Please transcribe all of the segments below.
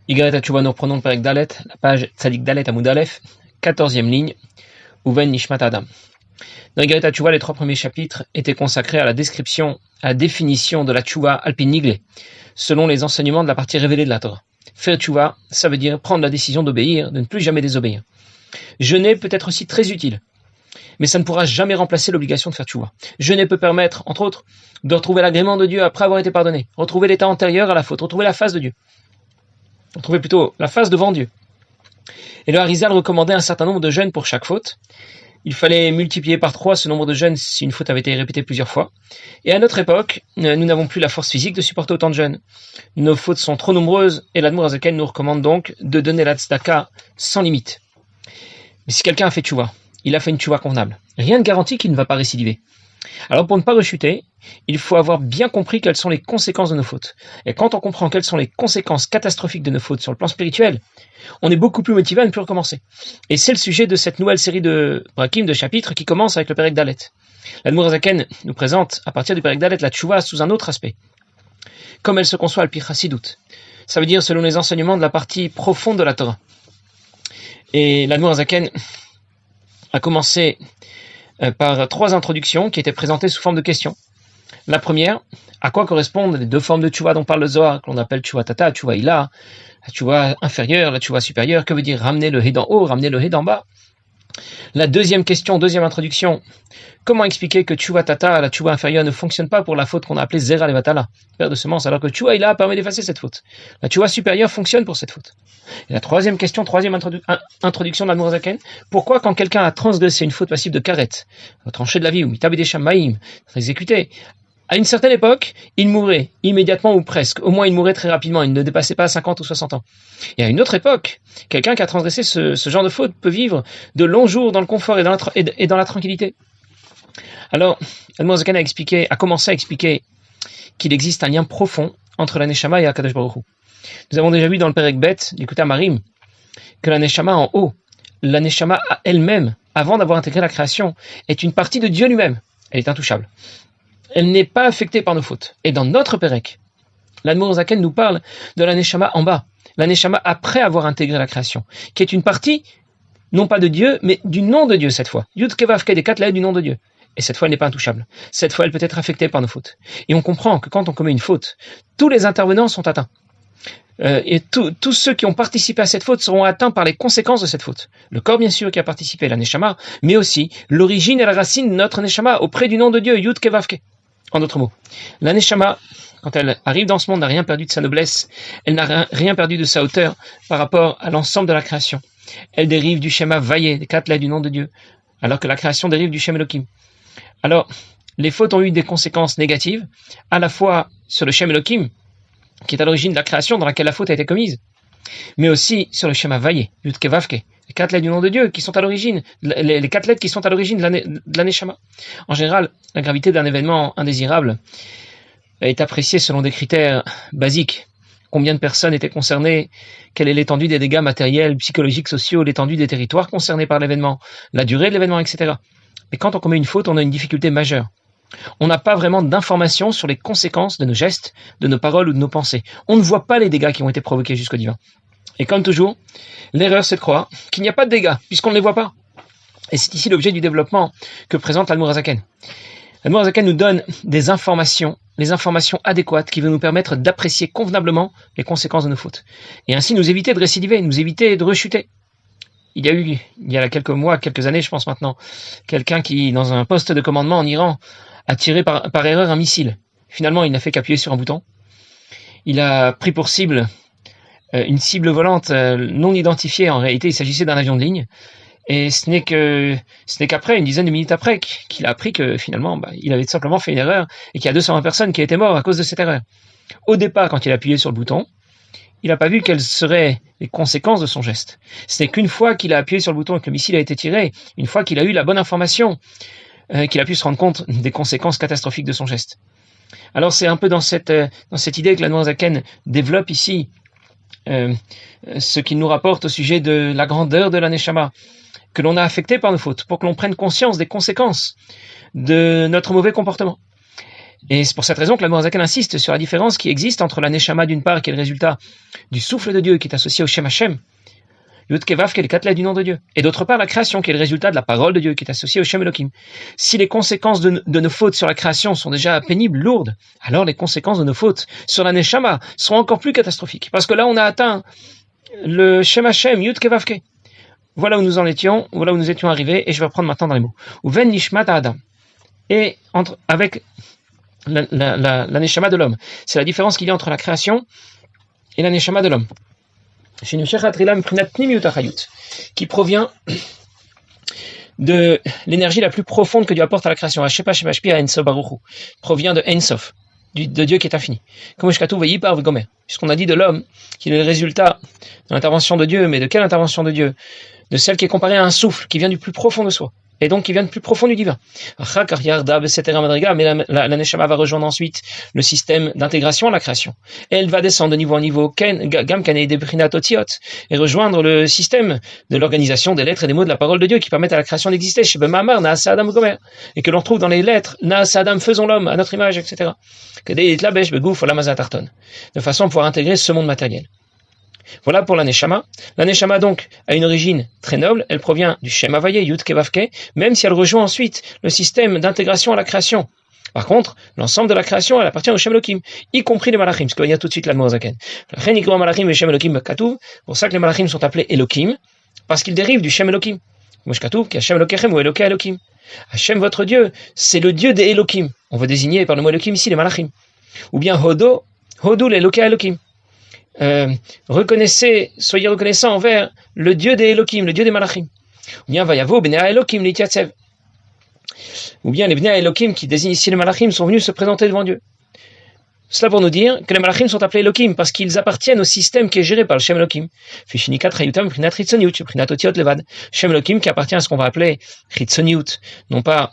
Igaret Hatshuva, nous reprenons le Perek Dalet, la page Tzadik Dalet Amud Aleph, 14e ligne, Uven Nishmat Adam. Dans Igaret Hatshuva, les 3 premiers chapitres étaient consacrés à la description, à la définition de la Tshuva Alpin Nigle, selon les enseignements de la partie révélée de la Torah. Faire Tshuva, ça veut dire prendre la décision d'obéir, de ne plus jamais désobéir. Jeûner peut être aussi très utile, mais ça ne pourra jamais remplacer l'obligation de faire Tshuva. Jeûner peut permettre, entre autres, de retrouver l'agrément de Dieu après avoir été pardonné, retrouver l'état antérieur à la faute, retrouver la face de Dieu. Retrouver plutôt la face devant Dieu. Et le Harizal recommandait un certain nombre de jeûnes pour chaque faute. Il fallait multiplier par 3 ce nombre de jeûnes si une faute avait été répétée plusieurs fois. Et à notre époque, nous n'avons plus la force physique de supporter autant de jeûnes. Nos fautes sont trop nombreuses et l'Admour Hazaken nous recommande donc de donner la tzedaka sans limite. Mais si quelqu'un a fait tchouva, il a fait une tchouva convenable, rien ne garantit qu'il ne va pas récidiver. Alors pour ne pas rechuter, il faut avoir bien compris quelles sont les conséquences de nos fautes. Et quand on comprend quelles sont les conséquences catastrophiques de nos fautes sur le plan spirituel, on est beaucoup plus motivé à ne plus recommencer. Et c'est le sujet de cette nouvelle série de brakim, de chapitres, qui commence avec le Perek Dalet. L'Admour Hazaken nous présente, à partir du Perek Dalet, la tchouva sous un autre aspect. Comme elle se conçoit al-pi chasidut. Ça veut dire selon les enseignements de la partie profonde de la Torah. Et l'Admour Hazaken a commencé par 3 introductions qui étaient présentées sous forme de questions. La première, à quoi correspondent les 2 formes de tchouva dont parle le Zohar, que l'on appelle tchouva tata, tchouva ila, la tchouva inférieure, la tchouva supérieure, que veut dire ramener le hé d'en haut, ramener le hé d'en bas. La deuxième question, deuxième introduction, comment expliquer que tchouva tata, la tchouva inférieure, ne fonctionne pas pour la faute qu'on a appelée zera levatala, père de semence, alors que tchouva ila permet d'effacer cette faute. La tchouva supérieure fonctionne pour cette faute. Et la troisième question, troisième introduction de l'Admour Hazaken, pourquoi quand quelqu'un a transgressé une faute passive de karet, tranché de la vie, ou mitabé des shamaïm, exécuté, à une certaine époque, il mourrait immédiatement ou presque. Au moins, il mourrait très rapidement. Il ne dépassait pas 50 ou 60 ans. Et à une autre époque, quelqu'un qui a transgressé ce genre de faute peut vivre de longs jours dans le confort et dans la tranquillité. Alors, l'Admour Hazaken a commencé à expliquer qu'il existe un lien profond entre la Neshama et Akadosh Baruch Hu. Nous avons déjà vu dans le Perek Bet, l'écoute Marim, que la Neshama en haut, la Neshama elle-même, avant d'avoir intégré la création, est une partie de Dieu lui-même. Elle est intouchable. Elle n'est pas affectée par nos fautes. Et dans notre Perek, l'Admour Hazaken nous parle de la Neshama en bas, la Neshama après avoir intégré la création, qui est une partie, non pas de Dieu, mais du nom de Dieu cette fois. Yud Kevavke des 4 lettres du nom de Dieu. Et cette fois, elle n'est pas intouchable. Cette fois, elle peut être affectée par nos fautes. Et on comprend que quand on commet une faute, tous les intervenants sont atteints. Et tous ceux qui ont participé à cette faute seront atteints par les conséquences de cette faute. Le corps, bien sûr, qui a participé, la Neshama, mais aussi l'origine et la racine de notre Neshama auprès du nom de Dieu, Yud Kevavke. En d'autres mots, la Neshama, quand elle arrive dans ce monde, n'a rien perdu de sa noblesse, elle n'a rien perdu de sa hauteur par rapport à l'ensemble de la création. Elle dérive du schéma Vaillé, des 4 lettres du nom de Dieu, alors que la création dérive du Shem Elohim. Alors, les fautes ont eu des conséquences négatives, à la fois sur le Shem Elohim, qui est à l'origine de la création dans laquelle la faute a été commise, mais aussi sur le schéma Vaillé, Yud Kevavke, les 4 lettres du nom de Dieu qui sont à l'origine, les 4 lettres qui sont à l'origine de la Neshama. En général, la gravité d'un événement indésirable est appréciée selon des critères basiques. Combien de personnes étaient concernées, quelle est l'étendue des dégâts matériels, psychologiques, sociaux, l'étendue des territoires concernés par l'événement, la durée de l'événement, etc. Mais quand on commet une faute, on a une difficulté majeure. On n'a pas vraiment d'informations sur les conséquences de nos gestes, de nos paroles ou de nos pensées. On ne voit pas les dégâts qui ont été provoqués jusqu'au divin. Et comme toujours, l'erreur c'est de croire qu'il n'y a pas de dégâts, puisqu'on ne les voit pas. Et c'est ici l'objet du développement que présente l'Admour Hazaken. L'Admour Hazaken nous donne des informations, les informations adéquates qui vont nous permettre d'apprécier convenablement les conséquences de nos fautes. Et ainsi nous éviter de récidiver, nous éviter de rechuter. Il y a quelques mois, quelques années, je pense maintenant, quelqu'un qui, dans un poste de commandement en Iran, a tiré par erreur un missile. Finalement, il n'a fait qu'appuyer sur un bouton. Il a pris pour cible une cible volante non identifiée. En réalité, il s'agissait d'un avion de ligne. Et ce n'est qu'après, une dizaine de minutes après, qu'il a appris que finalement, il avait tout simplement fait une erreur et qu'il y a 220 personnes qui étaient mortes à cause de cette erreur. Au départ, quand il a appuyé sur le bouton, il n'a pas vu quelles seraient les conséquences de son geste. Ce n'est qu'une fois qu'il a appuyé sur le bouton et que le missile a été tiré, une fois qu'il a eu la bonne information, qu'il a pu se rendre compte des conséquences catastrophiques de son geste. Alors c'est un peu dans cette idée que l'Admour Hazaken développe ici ce qu'il nous rapporte au sujet de la grandeur de la Neshama, que l'on a affecté par nos fautes, pour que l'on prenne conscience des conséquences de notre mauvais comportement. Et c'est pour cette raison que l'Admor HaZaken insiste sur la différence qui existe entre la Neshama d'une part, qui est le résultat du souffle de Dieu, qui est associé au Shem Hashem, Yud Kevav, qui est le Katla du nom de Dieu, et d'autre part la création, qui est le résultat de la parole de Dieu, qui est associée au Shem Elohim. Si les conséquences de nos fautes sur la création sont déjà pénibles, lourdes, alors les conséquences de nos fautes sur la Neshama seront encore plus catastrophiques. Parce que là, on a atteint le Shem Hashem, Yud Kevav Ke. Voilà où nous en étions, voilà où nous étions arrivés, et je vais reprendre maintenant dans les mots. Uven Nishmat Adam. Et avec la Neshama de l'homme. C'est la différence qu'il y a entre la création et la Neshama de l'homme. Qui provient de l'énergie la plus profonde que Dieu apporte à la création. Provient de Ensof, de Dieu qui est infini. Puisqu'on a dit de l'homme qu'il est le résultat de l'intervention de Dieu, mais de quelle intervention de Dieu? De celle qui est comparée à un souffle qui vient du plus profond de soi. Et donc qui vient du plus profond du divin. Mais la Neshama va rejoindre ensuite le système d'intégration à la création. Et elle va descendre de niveau en niveau, et rejoindre le système de l'organisation des lettres et des mots de la parole de Dieu qui permettent à la création d'exister. Et que l'on trouve dans les lettres, Naas Adam, faisons l'homme à notre image, etc. De façon à pouvoir intégrer ce monde matériel. Voilà pour la Neshama. La Neshama donc a une origine très noble, elle provient du Shem Havayé, Yud Kevavke, même si elle rejoint ensuite le système d'intégration à la création. Par contre, l'ensemble de la création, elle appartient au Shem Elohim, y compris les Malachim, ce qu'il y a tout de suite l'Admor HaZaken. Pour ça que les Malachim sont appelés Elohim, parce qu'ils dérivent du Shem Elohim. Hashem, votre Dieu, c'est le Dieu des Elohim. On veut désigner par le mot Elohim ici les Malachim. Ou bien Hodou l'Eloka Elohim. Reconnaissez, soyez reconnaissants envers le Dieu des Elohim, le Dieu des Malachim. Ou bien Vayavo, Bnei Elohim, Litiyatsev. Ou bien les Bnei Elohim qui désignent ici les Malachim sont venus se présenter devant Dieu. Cela pour nous dire que les Malachim sont appelés Elohim parce qu'ils appartiennent au système qui est géré par le Shem Elohim. Shem Elohim qui appartient à ce qu'on va appeler Chitzoniut, non pas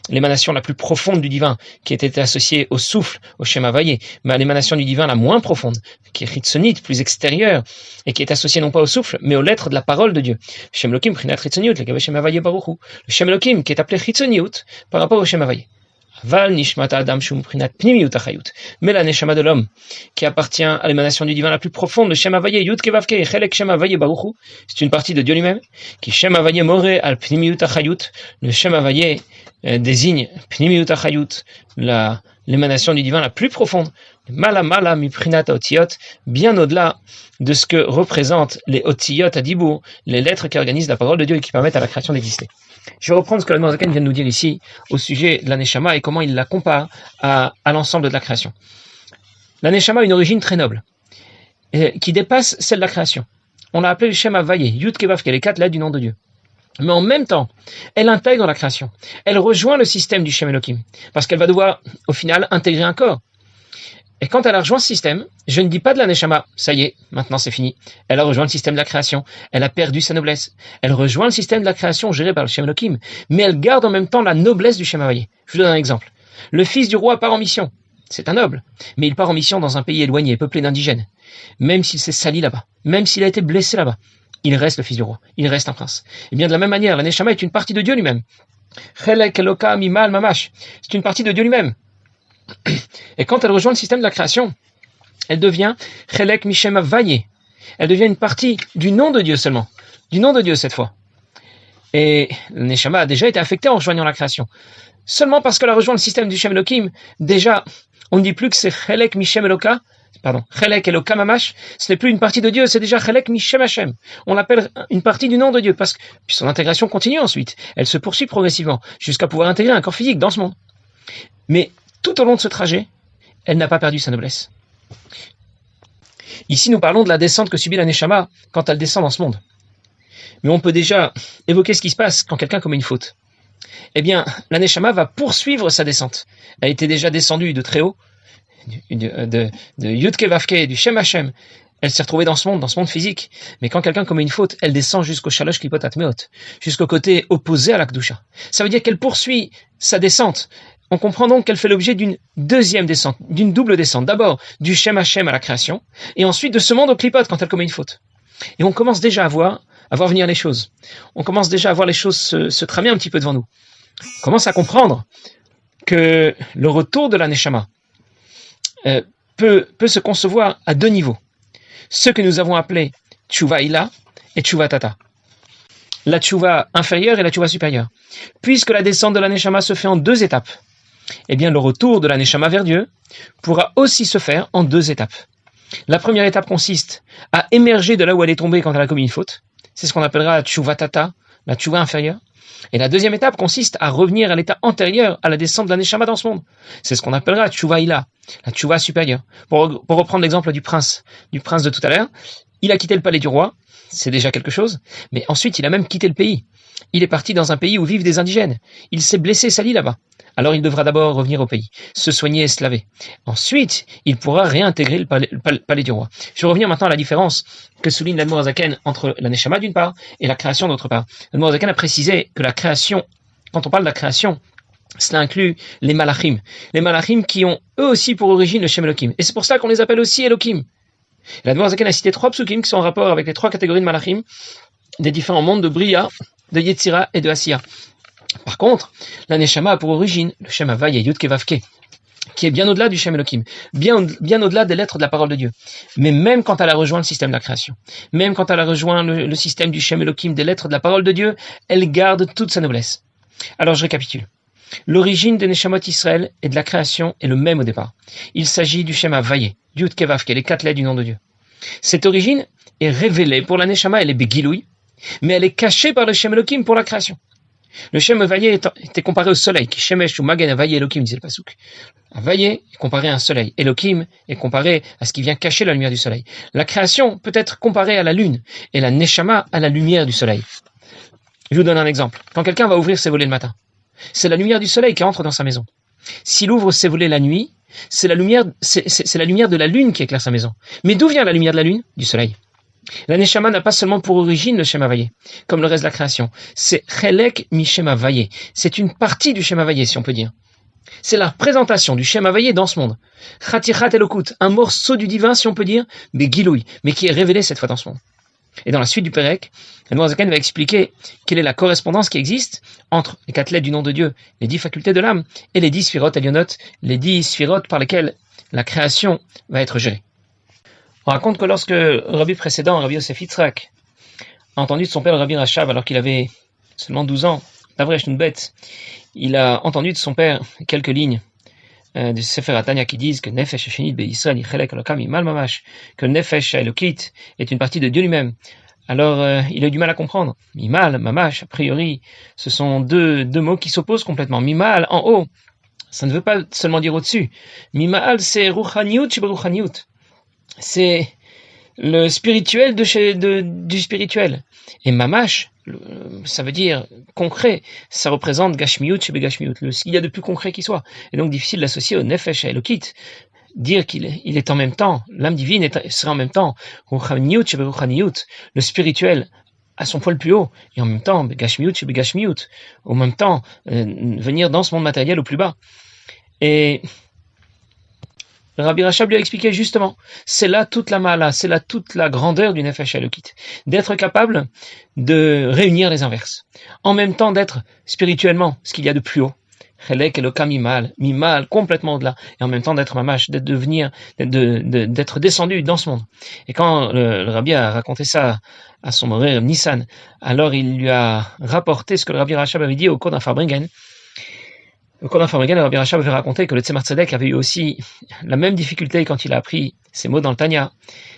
l'émanation la plus profonde du divin, qui était associée au souffle, au Shem Havayé, mais à l'émanation du divin la moins profonde, qui est Chitzonit, plus extérieure, et qui est associée non pas au souffle, mais aux lettres de la parole de Dieu. Shem Elohim, Prinat Chitzoniut, le Shem Havayé Baruchu. Le Shem Elohim qui est appelé Chitzoniut par rapport au Shem Havayé. Val Nishmat Adam Shum Prinat Pnimiut Achayut. Mais la Neshama de l'homme, qui appartient à l'émanation du divin la plus profonde, le Shem Havayé, Yud Kevavke, Chelek Shem Havayé Baruchu, c'est une partie de Dieu lui-même, qui Shem Havayé Moré al Pnimiut Achayut, le Shem Havayé désigne Pnimiut Achayut, l'émanation du divin la plus profonde, Mala Miprinat Otiyot, bien au-delà de ce que représentent les Otiyot à Dibour, les lettres qui organisent la parole de Dieu et qui permettent à la création d'exister. Je vais reprendre ce que l'Admor HaZaken vient de nous dire ici au sujet de la Neshama et comment il la compare à l'ensemble de la création. La Neshama a une origine très noble, qui dépasse celle de la création. On l'a appelé le Shem Havayé, Yud Kevav, qui est les 4 lettres du nom de Dieu. Mais en même temps, elle intègre la création. Elle rejoint le système du Shem Elohim, parce qu'elle va devoir, au final, intégrer un corps. Et quand elle a rejoint ce système, je ne dis pas de la Neshama, ça y est, maintenant c'est fini. Elle a rejoint le système de la création, elle a perdu sa noblesse. Elle rejoint le système de la création géré par le Shem Elohim, mais elle garde en même temps la noblesse du Shem Havayé. Je vous donne un exemple. Le fils du roi part en mission. C'est un noble, mais il part en mission dans un pays éloigné, peuplé d'indigènes. Même s'il s'est sali là-bas, même s'il a été blessé là-bas, il reste le fils du roi, il reste un prince. Et bien de la même manière, la Neshama est une partie de Dieu lui-même. Chelek Eloka Mimal Mamash, c'est une partie de Dieu lui-même. Et quand elle rejoint le système de la création, elle devient Chelek Mishem Havayé. Elle devient une partie du nom de Dieu seulement, du nom de Dieu cette fois. Et la Neshama a déjà été affectée en rejoignant la création. Seulement parce qu'elle a rejoint le système du Shem Elohim, déjà, on ne dit plus que c'est Chelek Mishem Eloka, Chelek Eloka Mamash, ce n'est plus une partie de Dieu, c'est déjà Chelek Mishem Hashem. On l'appelle une partie du nom de Dieu, parce que puis son intégration continue ensuite. Elle se poursuit progressivement, jusqu'à pouvoir intégrer un corps physique dans ce monde. Mais tout au long de ce trajet, elle n'a pas perdu sa noblesse. Ici, nous parlons de la descente que subit la Neshama quand elle descend dans ce monde. Mais on peut déjà évoquer ce qui se passe quand quelqu'un commet une faute. Eh bien, la Neshama va poursuivre sa descente. Elle était déjà descendue de très haut, de Yud Kevavke, du Shem Hashem. Elle s'est retrouvée dans ce monde physique. Mais quand quelqu'un commet une faute, elle descend jusqu'au Shalosh Klipot Atmeot, jusqu'au côté opposé à la Kedusha. Ça veut dire qu'elle poursuit sa descente. On comprend donc qu'elle fait l'objet d'une deuxième descente, d'une double descente. D'abord, du Shem Hashem à la création, et ensuite de ce monde au Klipot quand elle commet une faute. Et on commence déjà à voir venir les choses. On commence déjà à voir les choses se tramer un petit peu devant nous. On commence à comprendre que le retour de la Neshama peut se concevoir à deux niveaux. Ce que nous avons appelé Tshuva Ila et Tshuva Tata. La Tshuva inférieure et la Tshuva supérieure. Puisque la descente de la Neshama se fait en deux étapes, eh bien le retour de la Neshama vers Dieu pourra aussi se faire en deux étapes. La première étape consiste à émerger de là où elle est tombée quand elle a commis une faute. C'est ce qu'on appellera la Tshuva Tata, la Tshuva inférieure. Et la deuxième étape consiste à revenir à l'état antérieur à la descente de la Neshama dans ce monde. C'est ce qu'on appellera Tshuva Ila, la Tshuva supérieure. Pour reprendre l'exemple du prince de tout à l'heure, il a quitté le palais du roi, c'est déjà quelque chose, mais ensuite il a même quitté le pays. Il est parti dans un pays où vivent des indigènes. Il s'est blessé, sali là-bas. Alors il devra d'abord revenir au pays, se soigner et se laver. Ensuite, il pourra réintégrer le palais du roi. Je vais revenir maintenant à la différence que souligne l'Admor HaZaken entre la Neshama d'une part et la création d'autre part. L'Admor HaZaken a précisé que la création, quand on parle de la création, cela inclut les malachim. Les malachim qui ont eux aussi pour origine le Shem Elohim. Et c'est pour ça qu'on les appelle aussi Elohim. L'Admor HaZaken a cité trois psukim qui sont en rapport avec les trois catégories de malachim des différents mondes de Bria, de Yetzira et de Asiya. Par contre, la Neshama a pour origine le Shem Havaya Yud Ke Vav Ke, qui est bien au-delà du Shem Elohim, bien au-delà des lettres de la parole de Dieu. Mais même quand elle a rejoint le système de la création, même quand elle a rejoint le système du Shem Elohim, des lettres de la parole de Dieu, elle garde toute sa noblesse. Alors je récapitule. L'origine des Neshamot Israël et de la création est le même au départ. Il s'agit du Shem Havaya Yud Ke Vav Ke, les quatre lettres du nom de Dieu. Cette origine est révélée pour la Neshama, elle est Begiloui, mais elle est cachée par le Shem Elohim pour la création. Le Shem Havaya était comparé au soleil, qui Shemesh ou Magen Havaya Elohim, disait le Pasuk. Havaya est comparé à un soleil. Elohim est comparé à ce qui vient cacher la lumière du soleil. La création peut être comparée à la lune, et la Neshama à la lumière du soleil. Je vous donne un exemple. Quand quelqu'un va ouvrir ses volets le matin, c'est la lumière du soleil qui entre dans sa maison. S'il ouvre ses volets la nuit, c'est la lumière de la lune qui éclaire sa maison. Mais d'où vient la lumière de la lune? Du soleil. La Neshama n'a pas seulement pour origine le Shem Havaya, comme le reste de la création. C'est Chelek mi Shem Havaya. C'est une partie du Shem Havaya, si on peut dire. C'est la représentation du Shem Havaya dans ce monde. Chatichat Elokut, un morceau du divin, si on peut dire, mais Giloui, mais qui est révélé cette fois dans ce monde. Et dans la suite du Pérec, l'Admor HaZaken va expliquer quelle est la correspondance qui existe entre les quatre lettres du nom de Dieu, les 10 facultés de l'âme, et les 10 Sphirot Elionot, les 10 Sphirot par lesquelles la création va être gérée. On raconte que lorsque le rabbi précédent, Rabbi Yosef Yitzhak, a entendu de son père le Rabbi Rachab, alors qu'il avait seulement 12 ans, Davresh Nunbet, il a entendu de son père quelques lignes de Sefer Atanya qui disent que Nefesh Shenit Be'Yisrael Yichelek Elokam Imal Mamash, que Nefesh Elokit est une partie de Dieu lui-même. Alors il a eu du mal à comprendre. Mimal, Mamash, a priori, ce sont deux mots qui s'opposent complètement. Mimal, en haut, ça ne veut pas seulement dire au-dessus. Mimal, c'est Ruchaniut Shebruchaniut. C'est le spirituel du spirituel. Et Mamash, ça veut dire concret, ça représente Gashmiut chez Begashmiut, ce qu'il y a de plus concret qui soit. Et donc difficile d'associer au Nefesh et Elokit, dire qu'il est en même temps, l'âme divine sera en même temps Ruchaniut chez Beruchaniut, le spirituel à son point le plus haut, et en même temps Begashmiut chez Begashmiut, au même temps venir dans ce monde matériel au plus bas. Et le Rabbi Rachab lui a expliqué justement, c'est là toute la mala, c'est là toute la grandeur du Nefesh Elokit, d'être capable de réunir les inverses, en même temps d'être spirituellement ce qu'il y a de plus haut, Chelek Elokam mimal, complètement au-delà, et en même temps d'être mamash, d'être descendu dans ce monde. Et quand le Rabbi a raconté ça à son moré Nissan, alors il lui a rapporté ce que le Rabbi Rachab avait dit au cours d'un Farbringen. Au cours d'un Farbringen, le Rabbi Rachab avait raconté que le Tzemar Tzedek avait eu aussi la même difficulté quand il a appris ces mots dans le Tanya.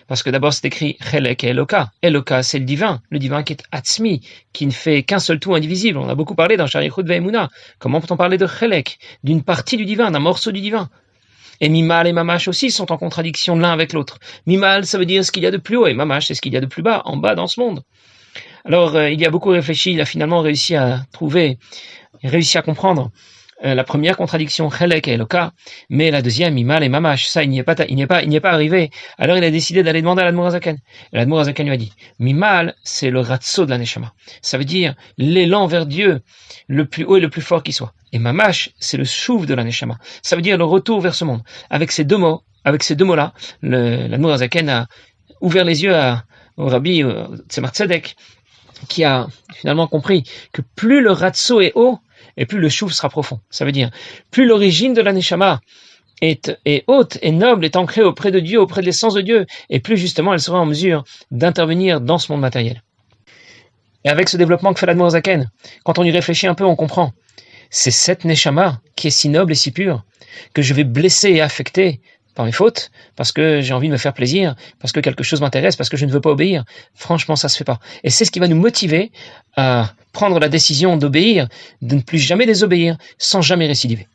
Parce que d'abord c'est écrit Chelek et Eloka. Eloka, c'est le divin qui est Atzmi, qui ne fait qu'un seul tout indivisible. On a beaucoup parlé dans Sharichut Ve'emuna. Comment peut-on parler de Chelek, d'une partie du divin, d'un morceau du divin? Et Mimal et Mamash aussi sont en contradiction l'un avec l'autre. Mimal, ça veut dire ce qu'il y a de plus haut, et Mamash, c'est ce qu'il y a de plus bas, en bas dans ce monde. Alors, il y a beaucoup réfléchi, il a finalement réussi à comprendre la première contradiction, Chelek et Eloka, mais la deuxième, Mimal et Mamash, ça, il n'y est pas arrivé. Alors, il a décidé d'aller demander à l'Admor HaZaken. Et l'Admor HaZaken lui a dit, Mimal, c'est le ratso de la Neshama. Ça veut dire l'élan vers Dieu, le plus haut et le plus fort qui soit. Et Mamash, c'est le chouv de la Neshama. Ça veut dire le retour vers ce monde. Avec ces deux mots-là, l'Admor HaZaken a ouvert les yeux au Rabbi Tzemar Tzedek, qui a finalement compris que plus le ratso est haut, et plus le chouf sera profond. Ça veut dire, plus l'origine de la neshama est haute, est noble, est ancrée auprès de Dieu, auprès de l'essence de Dieu, et plus justement elle sera en mesure d'intervenir dans ce monde matériel. Et avec ce développement que fait l'Admor Zaken, quand on y réfléchit un peu, on comprend. C'est cette neshama qui est si noble et si pure que je vais blesser et affecter par mes fautes, parce que j'ai envie de me faire plaisir, parce que quelque chose m'intéresse, parce que je ne veux pas obéir. Franchement, ça se fait pas. Et c'est ce qui va nous motiver à prendre la décision d'obéir, de ne plus jamais désobéir, sans jamais récidiver.